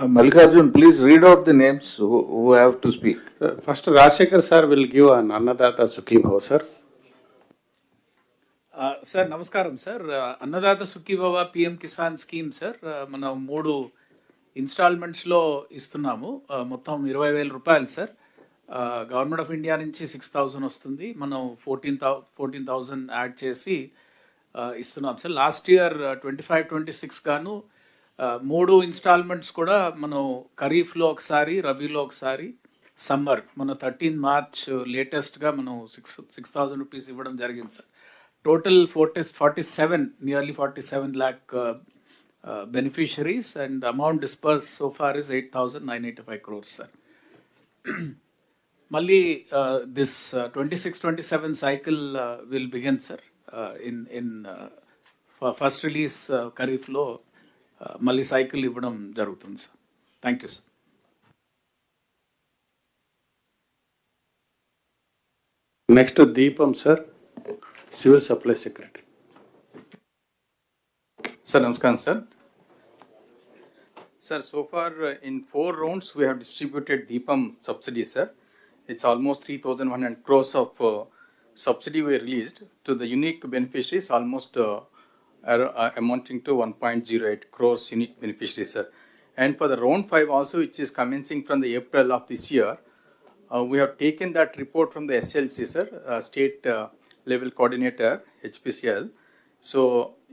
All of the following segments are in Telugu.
Mallikarjun, please read out the names who have to speak. First, Rajshekhar sir will give an Annadata Sukhi Bhava, sir. Sir నమస్కారం sir. Annadata Sukhibhava PM Kisan scheme sir మనం 3 ఇన్స్టాల్మెంట్స్లో ఇస్తున్నాము. మొత్తం 20,000 రూపాయలు సార్. గవర్నమెంట్ ఆఫ్ ఇండియా నుంచి 6,000 వస్తుంది, మనం 14,000 యాడ్ చేసి ఇస్తున్నాం సార్. లాస్ట్ ఇయర్ 25-26 గాను 3 ఇన్స్టాల్మెంట్స్ కూడా మనం ఖరీఫ్లో ఒకసారి, రబీలో ఒకసారి, సమ్మర్ మన 13 మార్చ్ లేటెస్ట్గా మనం 6,000 రూపీస్ ఇవ్వడం జరిగింది sir. Total 47, nearly 47 lakh beneficiaries, and amount dispersed so far is 8,985 crores, sir. Malli, this 26-27 cycle will begin, sir. In first release Kharif lo Malli cycle ivvadam jarugutundi, sir. Thank you, sir. Next to Deepam, sir. Civil Supply Secretary. Sir, namaskaram, sir. Sir, so far in 4 rounds we have distributed Deepam subsidy, sir. It's almost 3,100 crores of subsidy we released to the unique beneficiaries, almost amounting to 1.08 crores unique beneficiaries, sir. And for the round 5 also, which is commencing from the April of this year, we have taken that report from the SLC, sir, State Level Coordinator, HPCL. So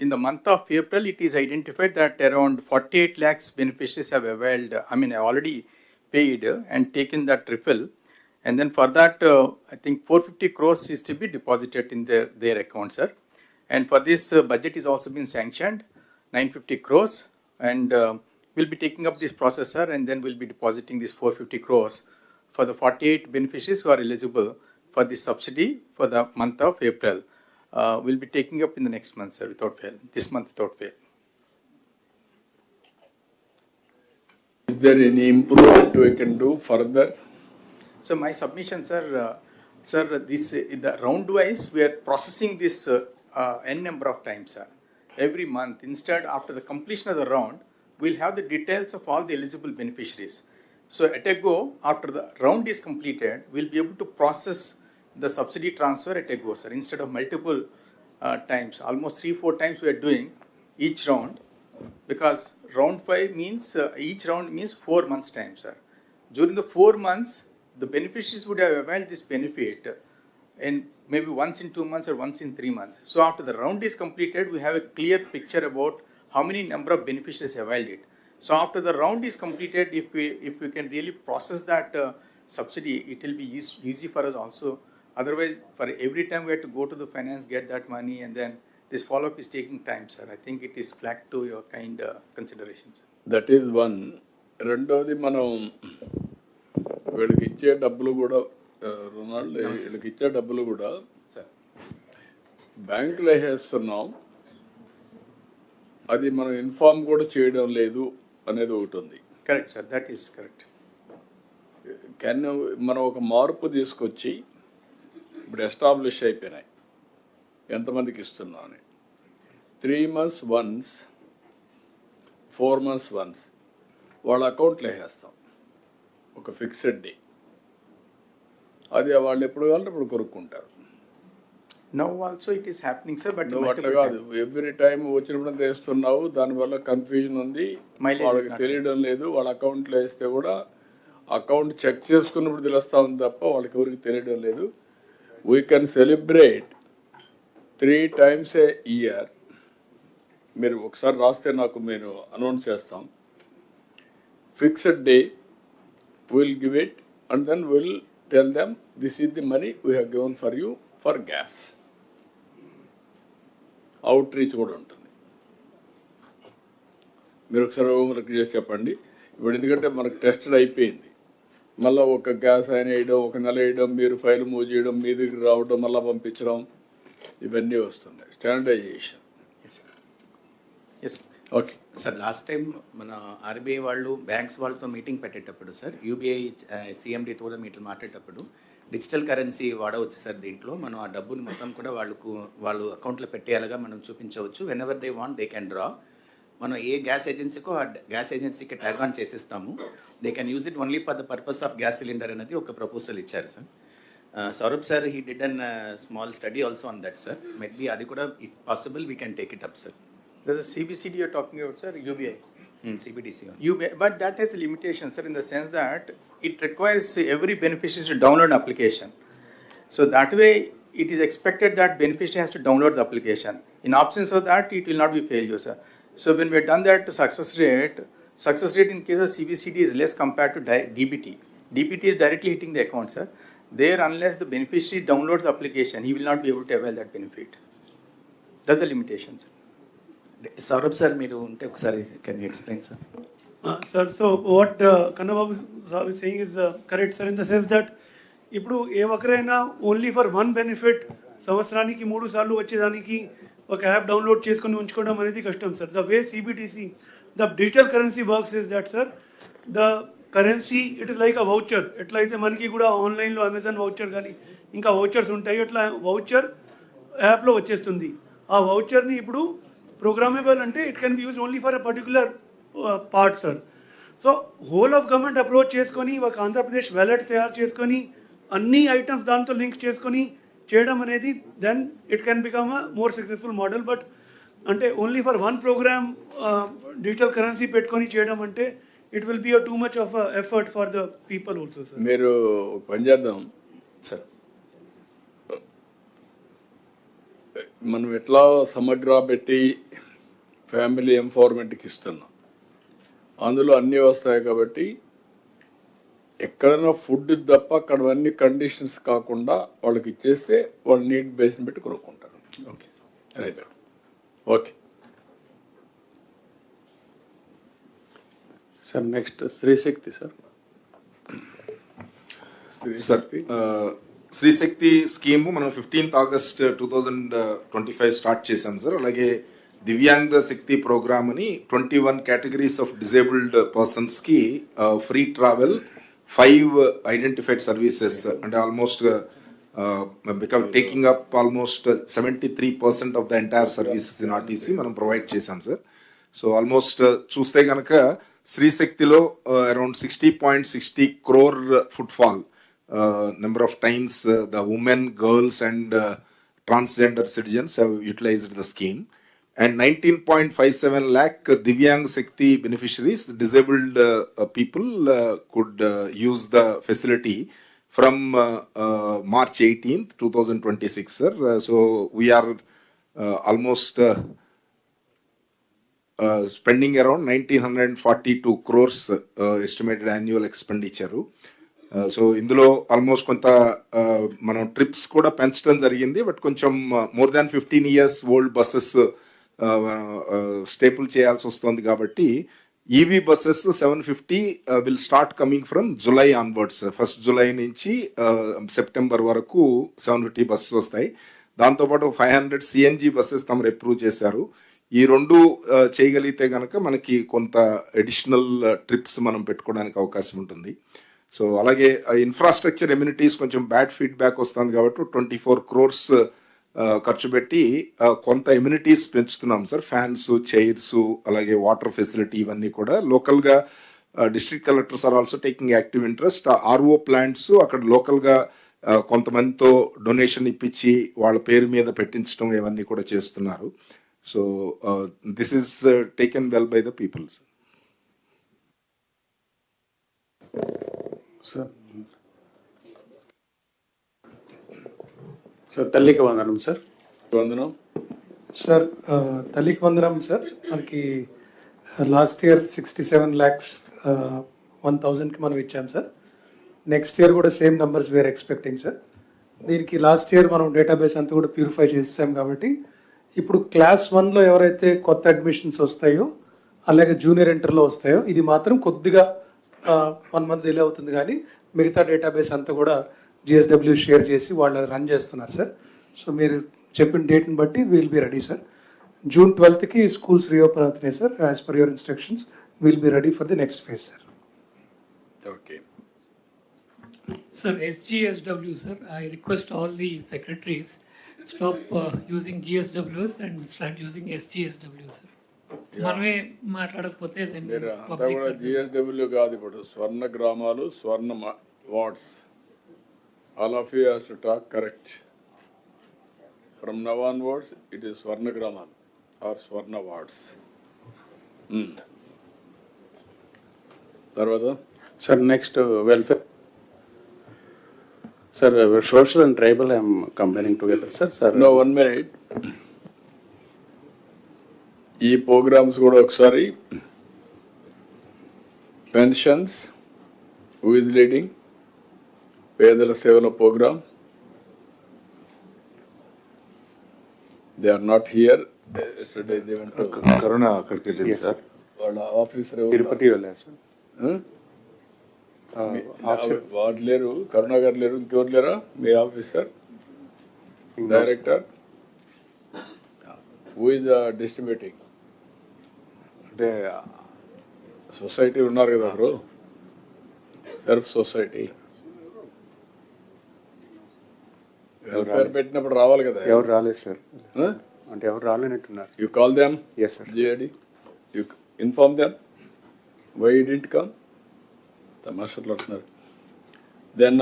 in the month of April, it is identified that around 48 lakhs beneficiaries have availed, have already paid and taken that refill. And then for that, I think 450 crores is to be deposited in their account, sir. And for this, budget is also been sanctioned, 950 crores. And we'll be taking up this process, sir, and then we'll be depositing this 450 crores for the 48 beneficiaries who are eligible for this subsidy for the month of April. We'll be taking up in the next month, sir, without fail. This month without fail. Is there any improvement we can do further? So my submission, sir, this the round wise we are processing this n number of times, sir. Every month, instead after the completion of the round, we'll have the details of all the eligible beneficiaries. So at a go, after the round is completed, we'll be able to process the subsidy transfer at a go, sir, instead of multiple times. Almost 3-4 times we are doing each round, because round 5 means each round means 4 months time, sir. During the 4 months, the beneficiaries would have availed this benefit in maybe once in 2 months or once in 3 months. So after the round is completed, we have a clear picture about how many number of beneficiaries availed it. So after the round is completed, if we can really process that subsidy, it will be easy for us also. Otherwise, for every time we have to go to the finance, get that money, and then this follow-up is taking time, sir. I think it is flagged to your kind consideration, sir. That is one. రెండోది మనం వీళ్ళకి ఇచ్చే డబ్బులు కూడా రుణాలు వీళ్ళకి ఇచ్చే డబ్బులు కూడా బ్యాంకులో వేస్తున్నాం, అది మనం ఇన్ఫార్మ్ కూడా చేయడం లేదు అనేది ఒకటి ఉంది. Correct sir, that is correct. కానీ మనం ఒక మార్పు తీసుకొచ్చి ఇప్పుడు ఎస్టాబ్లిష్ అయిపోయినాయి ఎంతమందికి ఇస్తున్నాం అని. 3 months వన్స్, 4 months వన్స్ వాళ్ళ అకౌంట్లో వేసేస్తాం ఒక ఫిక్స్డ్ డే. అది వాళ్ళు ఎప్పుడు కావాలంటే ఇప్పుడు కొనుక్కుంటారు. Now also it is happening sir, but అట్లా కాదు, ఎవ్రీ టైం వచ్చినప్పుడు వేస్తున్నావు, దానివల్ల కన్ఫ్యూజన్ ఉంది, వాళ్ళకి తెలియడం లేదు. వాళ్ళ అకౌంట్లో వేస్తే కూడా అకౌంట్ చెక్ చేసుకున్నప్పుడు తెలుస్తూ ఉంది తప్ప వాళ్ళకి ఎవరికి తెలియడం లేదు. We can celebrate 3 times a year. మీరు ఒకసారి రాస్తే నాకు మీరు అనౌన్స్ చేస్తాం. Fixed day will give it and then will tell them this is the money we have given for you for gas. Outreach కూడా ఉంటుంది. మీరు ఒకసారి హోంవర్క్ చేసి చెప్పండి. ఇప్పుడు ఎందుకంటే మనకు టెస్టెడ్ అయిపోయింది, మళ్ళీ ఒక గ్యాస్ ఆయన వేయడం, ఒక నెల వేయడం, మీరు ఫైల్ మూవ్ చేయడం, మీ దగ్గర రావడం, మళ్ళీ పంపించడం, ఇవన్నీ వస్తున్నాయి. Standardization. Yes okay sir. Last time మన ఆర్బీఐ వాళ్ళు బ్యాంక్స్ వాళ్ళతో మీటింగ్ పెట్టేటప్పుడు సార్, యూబీఐ సిఎండితో కూడా మీటింగ్ మాట్లాడేటప్పుడు డిజిటల్ కరెన్సీ వాడవచ్చు సార్. దీంట్లో మనం ఆ డబ్బుని మొత్తం కూడా వాళ్ళు అకౌంట్లో పెట్టేయాలిగా మనం చూపించవచ్చు. Whenever they want they can draw. మనం ఏ గ్యాస్ ఏజెన్సీకో ఆ గ్యాస్ ఏజెన్సీకి ట్యాగ్ ఆన్ చేసిస్తాము. They can use it only for the purpose of gas cylinder అనేది ఒక ప్రపోజల్ ఇచ్చారు sir. Saurabh sir he did an small study also on that sir. Maybe అది కూడా if possible we can take it up sir. There's a CBCD you're talking about, sir, UBI. CBDC. But that has a limitation, sir, in the sense that it requires every beneficiary to download an application. So that way, it is expected that beneficiary has to download the application. In absence of that, it will not be failure, sir. So when we have done that, the success rate in case of CBCD is less compared to DBT. DBT is directly hitting the account, sir. There, unless the beneficiary downloads the application, he will not be able to avail that benefit. That's the limitation, sir. Saurabh sir మీరు ఉంటే ఒకసారి can you explain sir? Sir, so what Kannababu is saying is correct, sir, in the sense that ఇప్పుడు ఏ ఒక్కరైనా ఓన్లీ ఫర్ వన్ బెనిఫిట్ సంవత్సరానికి 3 సార్లు వచ్చేదానికి ఒక యాప్ డౌన్లోడ్ చేసుకొని ఉంచుకోవడం అనేది కష్టం sir. The way CBTC the digital currency works is that sir, the currency it is like a voucher. ఎట్లయితే మనకి కూడా ఆన్లైన్లో అమెజాన్ వౌచర్ కానీ ఇంకా వౌచర్స్ ఉంటాయి, అట్లా వౌచర్ యాప్లో వచ్చేస్తుంది. ఆ వౌచర్ని ఇప్పుడు ప్రోగ్రామబుల్ అంటే it can be use only for a particular part sir. So whole of government approach చేసుకొని ఒక ఆంధ్రప్రదేశ్ వ్యాలెట్ తయారు చేసుకొని అన్ని ఐటమ్స్ దాంతో లింక్ చేసుకొని చేయడం అనేది then it can become a more successful model. But అంటే only for one program digital currency పెట్టుకొని చేయడం అంటే it will be a too much of effort for the people also sir. మీరు పని చేద్దాం సార్. మనం ఎట్లా సమగ్ర పెట్టి ఫ్యామిలీ ఎంపవర్మెంట్కి ఇస్తున్నాం, అందులో అన్నీ వస్తాయి కాబట్టి ఎక్కడైనా ఫుడ్ తప్ప అక్కడ అన్ని కండిషన్స్ కాకుండా వాళ్ళకి ఇచ్చేస్తే వాళ్ళు నీడ్ బేస్ని పెట్టి కొనుక్కుంటారు. Okay right, okay sir. Next Srishakti sir. Sir, Srishakti scheme మనం 15th August 2025 స్టార్ట్ చేశాం సార్. అలాగే దివ్యాంగ శక్తి ప్రోగ్రామ్ అని 21 కేటగిరీస్ ఆఫ్ డిజేబుల్డ్ పర్సన్స్కి ఫ్రీ ట్రావెల్ 5 ఐడెంటిఫైడ్ సర్వీసెస్ అంటే almost become taking up almost 73% of the entire services in RTC మనం ప్రొవైడ్ చేశాం సార్. సో ఆల్మోస్ట్ చూస్తే కనుక శ్రీశక్తిలో around 60.60 crore footfall, number of times the women, girls and transgender citizens have utilized the scheme, and 19.57 lakh Divyang Shakti beneficiaries, disabled people could use the facility from March 18th, 2026 sir. So we are almost spending around 1942 crores estimated annual expenditure. So ఇందులో ఆల్మోస్ట్ కొంత మనం ట్రిప్స్ కూడా పెంచడం జరిగింది. బట్ కొంచెం more than 15 years old buses staple చేయాల్సి వస్తుంది కాబట్టి EV buses 750 will start coming from July onwards. 1st July నుంచి సెప్టెంబర్ వరకు 750 బస్సెస్ వస్తాయి. దాంతోపాటు 500 CNG బస్సెస్ తమరు అప్రూవ్ చేశారు. ఈ రెండు చేయగలిగితే కనుక మనకి కొంత అడిషనల్ ట్రిప్స్ మనం పెట్టుకోవడానికి అవకాశం ఉంటుంది. సో అలాగే ఇన్ఫ్రాస్ట్రక్చర్ ఎమ్యూనిటీస్ కొంచెం బ్యాడ్ ఫీడ్బ్యాక్ వస్తుంది కాబట్టి 24 crores ఖర్చు పెట్టి కొంత ఎమ్యూనిటీస్ పెంచుతున్నాం సార్. ఫ్యాన్స్, చైర్స్, అలాగే వాటర్ ఫెసిలిటీ ఇవన్నీ కూడా లోకల్గా district collectors are also taking active interest. RO plants అక్కడ లోకల్గా కొంతమందితో డొనేషన్ ఇప్పించి వాళ్ళ పేరు మీద పెట్టించడం ఇవన్నీ కూడా చేస్తున్నారు. So this is taken well by the peoples. Sir తల్లికి వందనం సార్. వందనం సార్. తల్లికి వందనం సార్. మనకి లాస్ట్ ఇయర్ 67 lakhs 1,000కి మనం ఇచ్చాం సార్. నెక్స్ట్ ఇయర్ కూడా same numbers were expecting sir. దీనికి లాస్ట్ ఇయర్ మనం డేటాబేస్ అంతా కూడా ప్యూరిఫై చేసాం కాబట్టి ఇప్పుడు క్లాస్ 1లో ఎవరైతే కొత్త అడ్మిషన్స్ వస్తాయో అలాగే జూనియర్ ఇంటర్లో వస్తాయో ఇది మాత్రం కొద్దిగా 1 month డిలే అవుతుంది, కానీ మిగతా డేటాబేస్ అంతా కూడా GSW షేర్ చేసి వాళ్ళు రన్ చేస్తున్నారు సార్. సో మీరు చెప్పిన డేట్ని బట్టి will be ready sir. June 12కి స్కూల్స్ రీఓపెన్ అవుతున్నాయి sir. As per your instructions will be ready for the next phase sir. Okay Sir, SGSW sir, I request all the secretaries stop using GSWs and start using SGSW sir. మనమే మాట్లాడకపోతే మీరు అంతా కూడా జిఎస్డబ్ల్యూ కాదు, ఇప్పుడు స్వర్ణ గ్రామాలు, స్వర్ణ wards. All of you has to talk correct. From now onwards it is స్వర్ణ గ్రామాలు ఆర్ స్వర్ణ వార్డ్స్. తర్వాత sir next welfare sir social and tribal I'm combining together sir. No 1 minute. ఈ ప్రోగ్రామ్స్ కూడా ఒకసారి పెన్షన్స్, హూ ఇస్ లీడింగ్, పేదల సేవల program, they are not here. Corona అక్కడికి వెళ్ళింది సార్. వాళ్ళ ఆఫీసర్ తిరుపతి వెళ్ళారు సార్. వాడు లేరు, కరుణా గారు లేరు, ఇంకెవరు లేరా మీ officer, director? Who is distributing? అంటే సొసైటీ ఉన్నారు కదా ఎవరు, సెల్ఫ్ సొసైటీ వెల్ఫేర్ పెట్టినప్పుడు రావాలి కదా. ఎవరు రాలేదు సార్, అంటే ఎవరు రాలేనట్టున్నారు. You call them? Yes sir. Did you inform them why you didn't come. తమాషాలు వస్తున్నారు. దెన్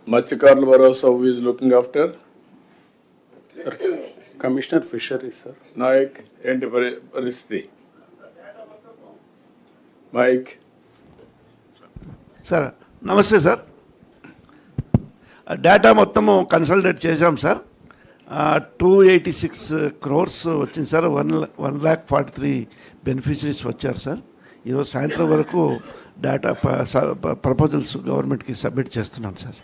మత్స్యకారుల భరోసా, who is looking after? Commissioner fisheries sir. Nayak, ఏంటి పరిస్థితి? మైక్. సార్ నమస్తే సార్. డేటా మొత్తము కన్సల్టేట్ చేశాం సార్. 286 crores వచ్చింది సార్. 1,43,000 బెనిఫిషరీస్ వచ్చారు సార్. ఈరోజు సాయంత్రం వరకు డేటా ప్రపోజల్స్ గవర్నమెంట్కి సబ్మిట్ చేస్తున్నాం సార్.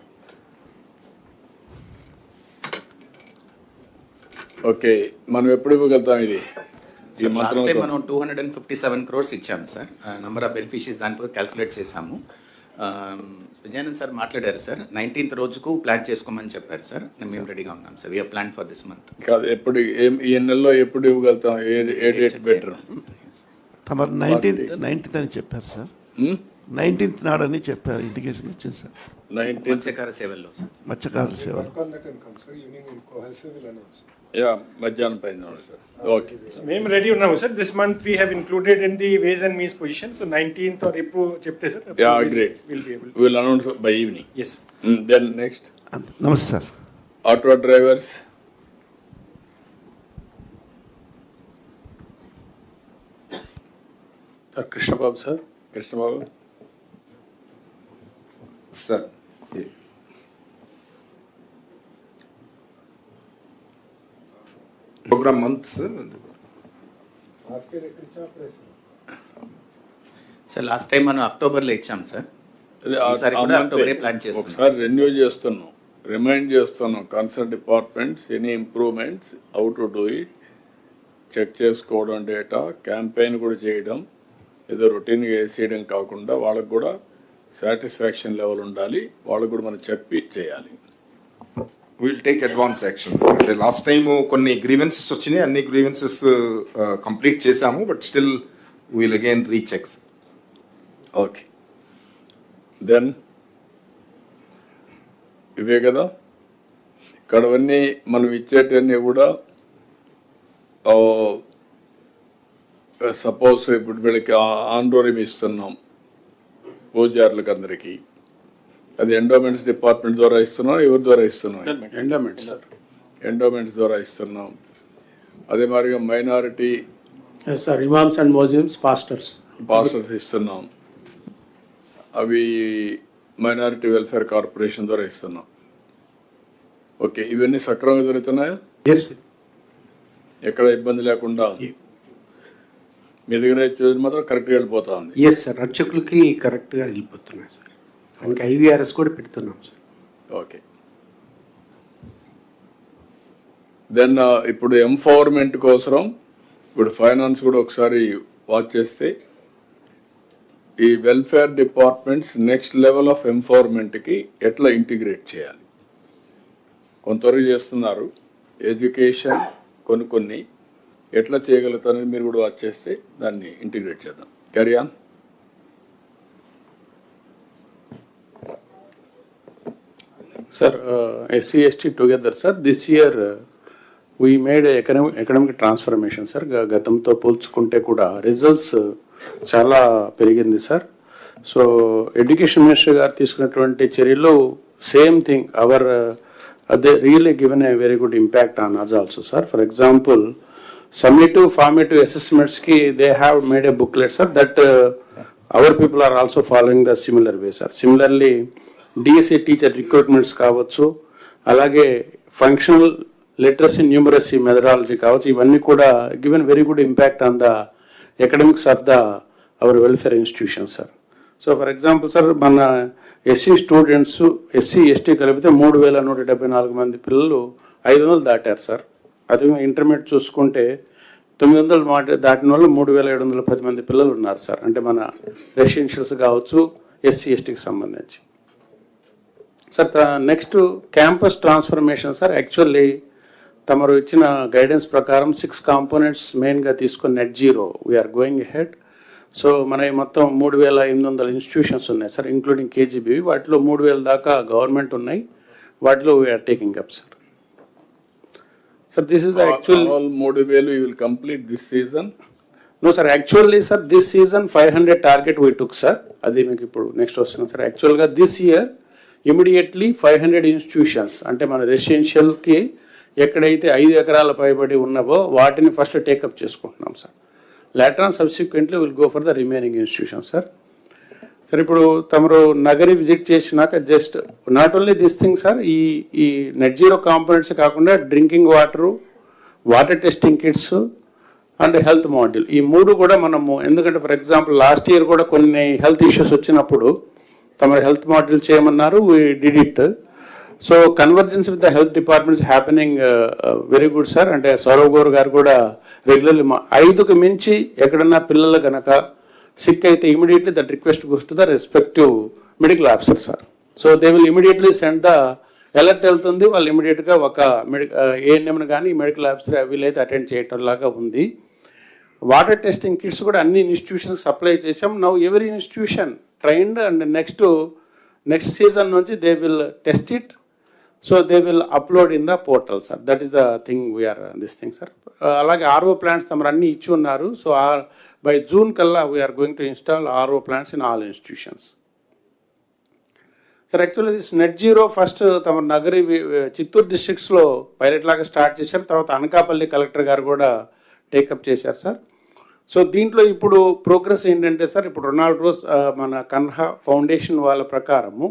ఓకే, మనం ఎప్పుడు ఇవ్వగలుగుతాం ఇది? లాస్ట్ టైం మనం 257 crores ఇచ్చాము సార్. నంబర్ ఆఫ్ బెనిఫిషరీస్ దానిపై క్యాల్కులేట్ చేశాము. విజయానంద్ సార్ మాట్లాడారు సార్. 19th రోజుకు ప్లాన్ చేసుకోమని చెప్పారు సార్. మేము రెడీగా ఉన్నాం sir. We're plan for this month. కాదు, ఎప్పుడు ఈ నెలలో ఎప్పుడు ఇవ్వగలుగుతాం? ఏ డేట్ బెటర్? తమరు 19th అని చెప్పారు సార్. 19th నాడని చెప్పారు, ఇండికేషన్ వచ్చింది సార్. 19th మత్స్యకార సేవల్లో సార్. మత్స్యకార సేవలు మధ్యాహ్నం పైన. ఓకే, మేము రెడీ ఉన్నాము sir. This month we have included in the ways and means position. So 19th or ఎప్పుడు చెప్తే sir great. Will be able. Will announce by evening. Yes. Then next నమస్తే sir. Auto drivers. Sir Krishnababu sir. Krishnababu sir. Program month sir. Sir last time మనం అక్టోబర్లో ఇచ్చాం సార్. ఈసారి కూడా అక్టోబరే ప్లాన్ చేస్తున్నాం. ఒకసారి రెన్యూ చేస్తున్నాం, రిమైండ్ చేస్తున్నాం concern departments, any improvements, how to do it, check చేసుకోవడం, డేటా క్యాంపెయిన్ కూడా చేయడం. ఏదో రొటీన్గా వేసేయడం కాకుండా వాళ్ళకు కూడా సాటిస్ఫాక్షన్ లెవెల్ ఉండాలి. వాళ్ళకు కూడా మనం చెప్పి చేయాలి. Will take advance actions. అంటే లాస్ట్ టైం కొన్ని గ్రీవెన్సెస్ వచ్చినాయి, అన్ని గ్రీవెన్సెస్ కంప్లీట్ చేశాము, but still will again rechecks. Okay, then ఇవే కదా ఇక్కడవన్నీ మనం ఇచ్చేటన్నీ కూడా. సపోజ్ ఇప్పుడు వీళ్ళకి ఆందోళన ఇస్తున్నాం పూజారులకు అందరికీ, అది ఎండోమెంట్స్ డిపార్ట్మెంట్ ద్వారా ఇస్తున్నాం, ఎవరి ద్వారా ఇస్తున్నాం? Endowment sir. ఎండోమెంట్స్ ద్వారా ఇస్తున్నాం. అదే మాదిరిగా మైనారిటీ సార్, ఇమామ్స్ అండ్ మోజిమ్స్, పాస్టర్స్ ఇస్తున్నాం. అవి మైనారిటీ వెల్ఫేర్ కార్పొరేషన్ ద్వారా ఇస్తున్నాం. ఓకే, ఇవన్నీ సక్రమంగా జరుగుతున్నాయా? ఎస్. ఎక్కడ ఇబ్బంది లేకుండా మీ దగ్గర ఇచ్చేది మాత్రం కరెక్ట్గా వెళ్ళిపోతా ఉంది? ఎస్ సార్, అర్చకులకి కరెక్ట్గా వెళ్ళిపోతున్నాయి సార్. ఇంకా ఐవీఆర్ఎస్ కూడా పెడుతున్నాం సార్. ఓకే, దెన్ ఇప్పుడు ఎంపవర్మెంట్ కోసం ఇప్పుడు ఫైనాన్స్ కూడా ఒకసారి వాచ్ చేస్తే ఈ welfare departments next level of ఎంపవర్మెంట్కి ఎట్లా ఇంటిగ్రేట్ చేయాలి? కొంతవరకు చేస్తున్నారు. ఎడ్యుకేషన్ కొన్ని ఎట్లా చేయగలుగుతారని మీరు కూడా వాచ్ చేస్తే దాన్ని ఇంటిగ్రేట్ చేద్దాం. Carry on. Sir SC ST together, sir. This year we made economic transformation sir. గతంతో పోల్చుకుంటే కూడా రిజల్ట్స్ చాలా పెరిగింది సార్. సో ఎడ్యుకేషన్ మినిస్టర్ గారు తీసుకున్నటువంటి చర్యలు same thing they really given a very good impact on us also, sir. For example, summative, formative assessments ki they have made a booklet, sir, that our people are also following the similar way, sir. Similarly, DSA teacher recruitments కావచ్చు, అలాగే functional literacy numeracy methodology కావచ్చు, ఇవన్నీ కూడా given very good impact on the academics of our welfare institutions, sir. So for example, sir, మన ఎస్సీ స్టూడెంట్స్ ఎస్సీ ఎస్టీ కలిపితే 3,174 మంది పిల్లలు 500 దాటారు సార్. అది ఇంటర్మీడియట్ చూసుకుంటే 900 దాటిన వాళ్ళు 3,710 మంది పిల్లలు ఉన్నారు సార్. అంటే మన రెసిడెన్షియల్స్ కావచ్చు, ఎస్సీ ఎస్టీకి సంబంధించి. Sir next campus transformation sir. Actually తమరు ఇచ్చిన గైడెన్స్ ప్రకారం 6 కాంపోనెంట్స్ మెయిన్గా తీసుకొని net zero we're going head. సో మన మొత్తం 3,800 ఇన్స్టిట్యూషన్స్ ఉన్నాయి సార్, ఇంక్లూడింగ్ కేజీబీవి. వాటిలో 3,000 దాకా గవర్నమెంట్ ఉన్నాయి. వాటిలో we're taking up sir. Sir this is actual 3,000 you will complete this season? No sir, actually sir this season 500 target we took sir. అది మీకు ఇప్పుడు నెక్స్ట్ వస్తున్నాం సార్. యాక్చువల్గా దిస్ ఇయర్ ఇమీడియట్లీ 500 ఇన్స్టిట్యూషన్స్, అంటే మన రెసిడెన్షియల్కి ఎక్కడైతే 5 ఎకరాల పైబడి ఉన్నవో వాటిని ఫస్ట్ టేకప్ చేసుకుంటున్నాం sir. Later on subsequently will go for the remaining institutions, sir. Sir, ఇప్పుడు తమరు నగరి విజిట్ చేసినాక just not only this thing sir, ఈ నెట్ జీరో కాంపోనెంట్స్ కాకుండా drinking water testing kits and health module, ఈ 3 కూడా మనము, ఎందుకంటే ఫర్ ఎగ్జాంపుల్ లాస్ట్ ఇయర్ కూడా కొన్ని హెల్త్ ఇష్యూస్ వచ్చినప్పుడు తమరు హెల్త్ మాడ్యూల్ చేయమన్నారు, we did it. So convergence with the health departments happening very good sir. అంటే సౌరవ్ గౌర్ గారు కూడా రెగ్యులర్లీ 5కు మించి ఎక్కడన్నా పిల్లలు కనుక సిక్ అయితే immediately that request goes to the respective medical officer sir. So they will immediately send the alert వెళ్తుంది, వాళ్ళు ఇమీడియట్గా ఒక ఏఎన్ఎంను కానీ మెడికల్ ఆఫీసర్ వీళ్ళైతే అటెండ్ చేయటం లాగా ఉంది. వాటర్ టెస్టింగ్ కిట్స్ కూడా అన్ని ఇన్స్టిట్యూషన్స్ సప్లై చేసాం. Now every institution trained and next season నుంచి they will test it. So they will upload in the portal sir. That is the thing we are this thing sir. అలాగే ఆర్ఓ ప్లాంట్స్ తమరు అన్నీ ఇచ్చి ఉన్నారు. సో బై జూన్ కల్లా we are going to install RO plants in all institutions. Sir actually this net zero first తమ నగరి చిత్తూరు డిస్ట్రిక్ట్స్లో పైలట్ లాగా స్టార్ట్ చేశారు. తర్వాత అనకాపల్లి కలెక్టర్ గారు కూడా టేకప్ చేశారు సార్. సో దీంట్లో ఇప్పుడు ప్రోగ్రెస్ ఏంటంటే సార్, ఇప్పుడు రొనాల్డ్ రోజ్ మన కన్హా ఫౌండేషన్ వాళ్ళ ప్రకారము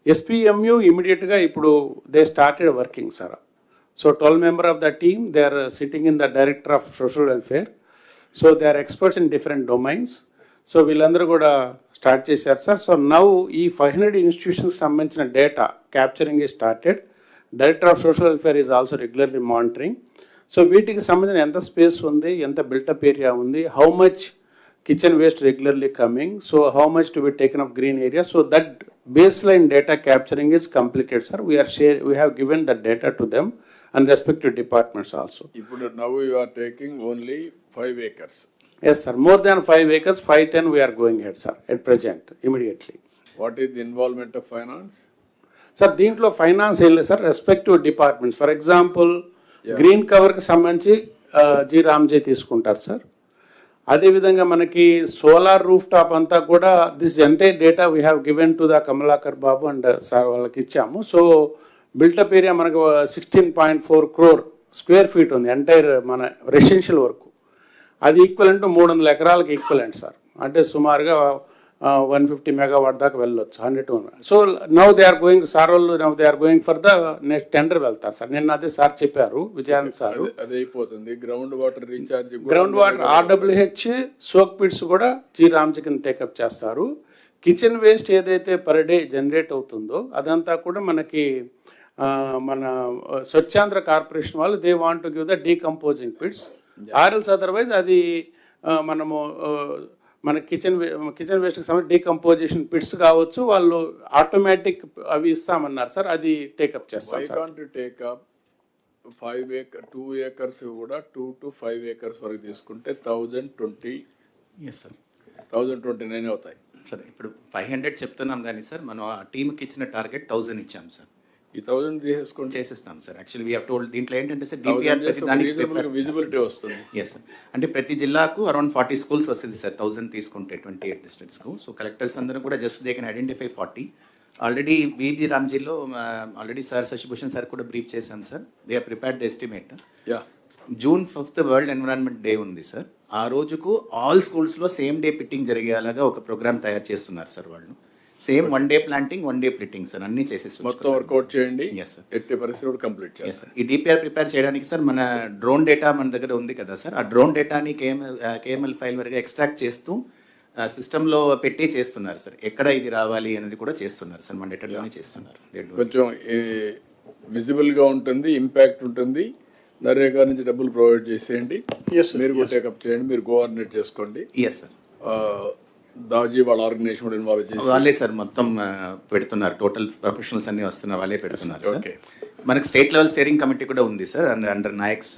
SPMU ఇమీడియట్గా ఇప్పుడు they started working sir. So 12 member of the team they are sitting in the director of social welfare. So they are experts in different domains. So వీళ్ళందరూ కూడా స్టార్ట్ చేశారు సార్. సో నౌ ఈ 500 ఇన్స్టిట్యూషన్స్ సంబంధించిన డేటా క్యాప్చరింగ్ ఈ started. Director of social welfare is also regularly monitoring. So వీటికి సంబంధించిన ఎంత స్పేస్ ఉంది, ఎంత బిల్టప్ ఏరియా ఉంది, how much kitchen waste regularly coming, so how much to be taken of green area, so that baseline data capturing is completed sir. We have given the data to them and respective departments also. Now you are taking only 5 acres. Yes sir, more than 5 acres, 5-10 we are going ahead sir at present immediately. What is the involvement of finance? Sir, దీంట్లో ఫైనాన్స్ ఏం లేదు sir, respective departments. For example green కవర్కి సంబంధించి జి రామ్జీ తీసుకుంటారు సార్. అదేవిధంగా మనకి సోలార్ రూఫ్ టాప్ అంతా కూడా this entire data we have given to the Kamalakar Babu and sir వాళ్ళకి ఇచ్చాము. సో బిల్టప్ ఏరియా మనకు 16.4 crore స్క్వేర్ ఫీట్ ఉంది ఎంటైర్ మన రెసిడెన్షియల్ వరకు. అది ఈక్వలెంట్ 300 ఎకరాలకు ఈక్వలెంట్ సార్. అంటే సుమారుగా 150 మెగావాట్ దాకా వెళ్ళొచ్చు, 100. So now they are going sir వాళ్ళు, now they are going for the next tender వెళ్తారు సార్. నిన్న అదే సార్ చెప్పారు విజయానంద్ సార్. అది అయిపోతుంది. Ground water recharge, ground water RWH soak pits కూడా జీ రామ్జీ కింద టేకప్ చేస్తారు. కిచెన్ వేస్ట్ ఏదైతే పర్ డే జనరేట్ అవుతుందో అదంతా కూడా మనకి మన స్వచ్ఛాంధ్ర కార్పొరేషన్ వాళ్ళు they want to give the decomposing pits, ఆర్ఎల్స్ అదర్వైజ్ అది మనము మన కిచెన్ వేస్ట్కి సంబంధించి డీకంపోజిషన్ పిట్స్ కావచ్చు, వాళ్ళు ఆటోమేటిక్ అవి ఇస్తామన్నారు సార్. అది టేకప్ చేస్తాం సార్. 5 acres 2 acres కూడా 2 to 5 acres వరకు తీసుకుంటే 1020. ఎస్ సార్, 1029 అవుతాయి సార్. ఇప్పుడు 500 చెప్తున్నాం కానీ సార్ మనం ఆ టీంకి ఇచ్చిన టార్గెట్ 1000 ఇచ్చాం సార్. ఈ 1000 తీసేసుకోండి. చేసేస్తాం sir. Actually we have told దీంట్లో ఏంటంటే సార్ డిపిఆర్ ప్రతి దానికి విజిబిలిటీ వస్తుంది. Yes sir. అంటే ప్రతి జిల్లాకు అరౌండ్ 40 స్కూల్స్ వస్తుంది సార్ 1000 తీసుకుంటే 28 డిస్ట్రిక్ట్స్కు. సో కలెక్టర్స్ అందరూ కూడా just they can identify 40. Already VB రామ్జీలో ఆల్రెడీ సార్ శశిభూషణ్ సార్ కూడా బ్రీఫ్ చేశాం sir. They are prepared estimate. Yeah, June 5th world environment day ఉంది సార్. ఆ రోజుకు ఆల్ స్కూల్స్లో సేమ్ డే పిట్టింగ్ జరిగేలాగా ఒక ప్రోగ్రామ్ తయారు చేస్తున్నారు సార్ వాళ్ళు. Same 1 day planting 1 day pitting sir, అన్ని చేసేసి మొత్తం వర్కౌట్ చేయండి. Yes sir. ఎట్టి పరిస్థితుల్లో కంప్లీట్ చేయాలి. Yes sir. ఈ డిపిఆర్ ప్రిపేర్ చేయడానికి సార్ మన డ్రోన్ డేటా మన దగ్గర ఉంది కదా సార్. ఆ డ్రోన్ డేటాని కేఎంఎల్ ఫైల్ వరకు ఎక్స్ట్రాక్ట్ చేస్తూ సిస్టంలో పెట్టి చేస్తున్నారు సార్. ఎక్కడ ఇది రావాలి అనేది కూడా చేస్తున్నారు సార్, మన డేటాలోనే చేస్తున్నారు. కొంచెం విజిబుల్గా ఉంటుంది, ఇంపాక్ట్ ఉంటుంది. నరేగా నుంచి డబ్బులు ప్రొవైడ్ చేసేయండి. మీరు కూడా టేకప్ చేయండి, మీరు కోఆర్డినేట్ చేసుకోండి. Yes sir. దాజీ వాళ్ళ ఆర్గనైజేషన్ కూడా ఇన్వాల్వ్ చేసి వాళ్ళే సార్ మొత్తం పెడుతున్నారు. టోటల్ ప్రొఫెషనల్స్ అన్ని వస్తున్నారు, వాళ్ళే పెడుతున్నారు సార్. మనకి స్టేట్ లెవెల్ స్టీరింగ్ కమిటీ కూడా ఉంది సార్, అండర్ నాయక్స్